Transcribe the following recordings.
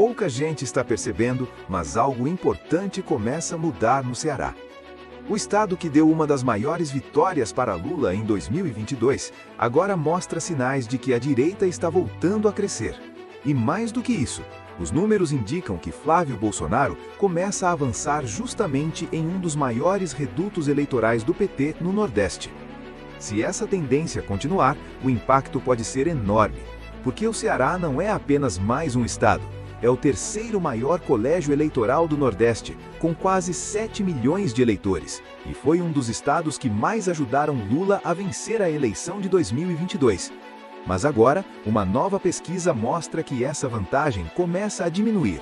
Pouca gente está percebendo, mas algo importante começa a mudar no Ceará. O estado que deu uma das maiores vitórias para Lula em 2022, agora mostra sinais de que a direita está voltando a crescer. E mais do que isso, os números indicam que Flávio Bolsonaro começa a avançar justamente em um dos maiores redutos eleitorais do PT no Nordeste. Se essa tendência continuar, o impacto pode ser enorme, porque o Ceará não é apenas mais um estado. É o terceiro maior colégio eleitoral do Nordeste, com quase 7 milhões de eleitores, e foi um dos estados que mais ajudaram Lula a vencer a eleição de 2022. Mas agora, uma nova pesquisa mostra que essa vantagem começa a diminuir.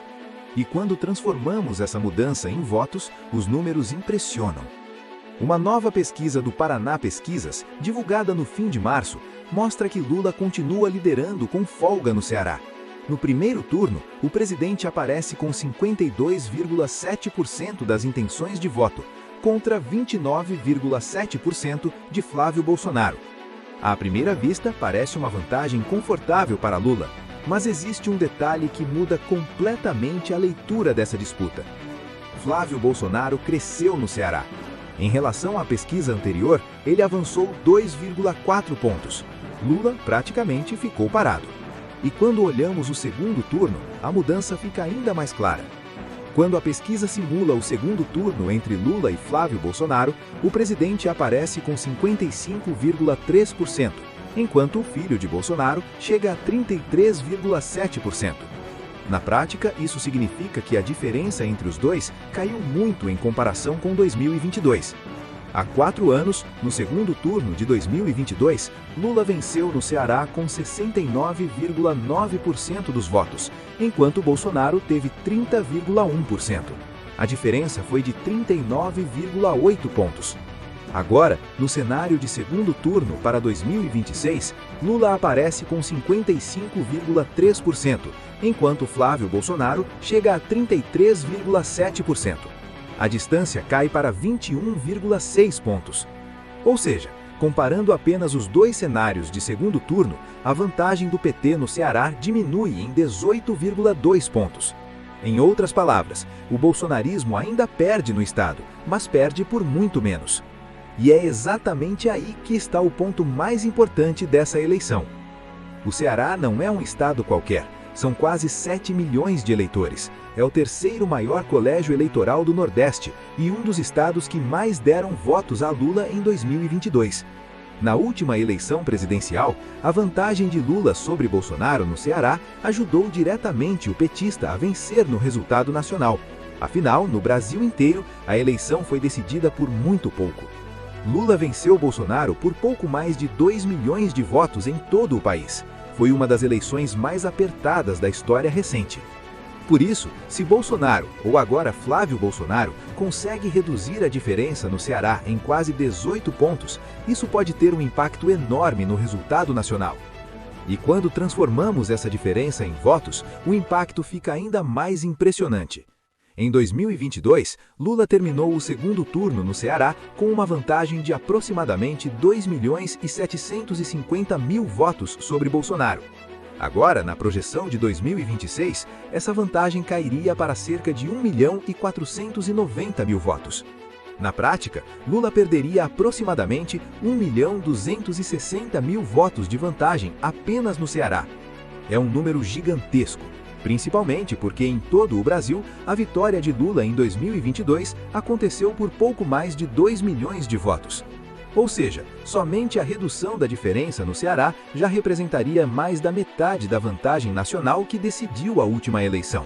E quando transformamos essa mudança em votos, os números impressionam. Uma nova pesquisa do Paraná Pesquisas, divulgada no fim de março, mostra que Lula continua liderando com folga no Ceará. No primeiro turno, o presidente aparece com 52,7% das intenções de voto, contra 29,7% de Flávio Bolsonaro. À primeira vista, parece uma vantagem confortável para Lula, mas existe um detalhe que muda completamente a leitura dessa disputa. Flávio Bolsonaro cresceu no Ceará. Em relação à pesquisa anterior, ele avançou 2,4 pontos. Lula praticamente ficou parado. E quando olhamos o segundo turno, a mudança fica ainda mais clara. Quando a pesquisa simula o segundo turno entre Lula e Flávio Bolsonaro, o presidente aparece com 55,3%, enquanto o filho de Bolsonaro chega a 33,7%. Na prática, isso significa que a diferença entre os dois caiu muito em comparação com 2022. Há 4 anos, no segundo turno de 2022, Lula venceu no Ceará com 69,9% dos votos, enquanto Bolsonaro teve 30,1%. A diferença foi de 39,8 pontos. Agora, no cenário de segundo turno para 2026, Lula aparece com 55,3%, enquanto Flávio Bolsonaro chega a 33,7%. A distância cai para 21,6 pontos. Ou seja, comparando apenas os dois cenários de segundo turno, a vantagem do PT no Ceará diminui em 18,2 pontos. Em outras palavras, o bolsonarismo ainda perde no estado, mas perde por muito menos. E é exatamente aí que está o ponto mais importante dessa eleição. O Ceará não é um estado qualquer. São quase 7 milhões de eleitores. É o terceiro maior colégio eleitoral do Nordeste e um dos estados que mais deram votos a Lula em 2022. Na última eleição presidencial, a vantagem de Lula sobre Bolsonaro no Ceará ajudou diretamente o petista a vencer no resultado nacional. Afinal, no Brasil inteiro, a eleição foi decidida por muito pouco. Lula venceu Bolsonaro por pouco mais de 2 milhões de votos em todo o país. Foi uma das eleições mais apertadas da história recente. Por isso, se Bolsonaro, ou agora Flávio Bolsonaro, consegue reduzir a diferença no Ceará em quase 18 pontos, isso pode ter um impacto enorme no resultado nacional. E quando transformamos essa diferença em votos, o impacto fica ainda mais impressionante. Em 2022, Lula terminou o segundo turno no Ceará com uma vantagem de aproximadamente 2.750.000 votos sobre Bolsonaro. Agora, na projeção de 2026, essa vantagem cairia para cerca de 1.490.000 votos. Na prática, Lula perderia aproximadamente 1.260.000 votos de vantagem apenas no Ceará. É um número gigantesco. Principalmente porque em todo o Brasil, a vitória de Lula em 2022 aconteceu por pouco mais de 2 milhões de votos. Ou seja, somente a redução da diferença no Ceará já representaria mais da metade da vantagem nacional que decidiu a última eleição.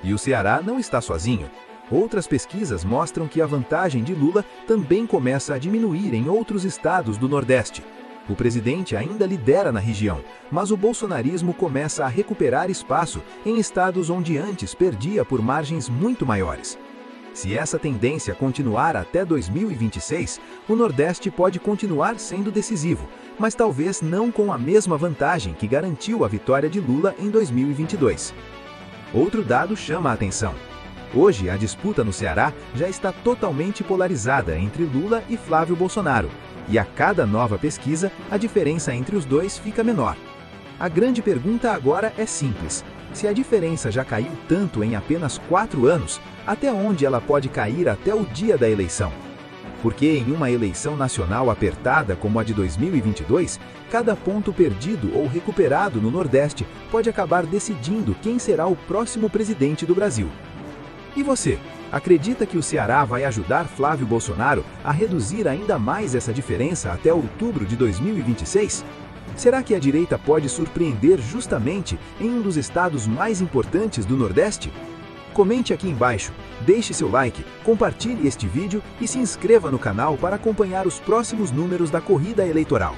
E o Ceará não está sozinho. Outras pesquisas mostram que a vantagem de Lula também começa a diminuir em outros estados do Nordeste. O presidente ainda lidera na região, mas o bolsonarismo começa a recuperar espaço em estados onde antes perdia por margens muito maiores. Se essa tendência continuar até 2026, o Nordeste pode continuar sendo decisivo, mas talvez não com a mesma vantagem que garantiu a vitória de Lula em 2022. Outro dado chama a atenção. Hoje, a disputa no Ceará já está totalmente polarizada entre Lula e Flávio Bolsonaro. E a cada nova pesquisa, a diferença entre os dois fica menor. A grande pergunta agora é simples: Se a diferença já caiu tanto em apenas 4 anos, até onde ela pode cair até o dia da eleição? Porque em uma eleição nacional apertada como a de 2022, cada ponto perdido ou recuperado no Nordeste pode acabar decidindo quem será o próximo presidente do Brasil. E você, acredita que o Ceará vai ajudar Flávio Bolsonaro a reduzir ainda mais essa diferença até outubro de 2026? Será que a direita pode surpreender justamente em um dos estados mais importantes do Nordeste? Comente aqui embaixo, deixe seu like, compartilhe este vídeo e se inscreva no canal para acompanhar os próximos números da corrida eleitoral.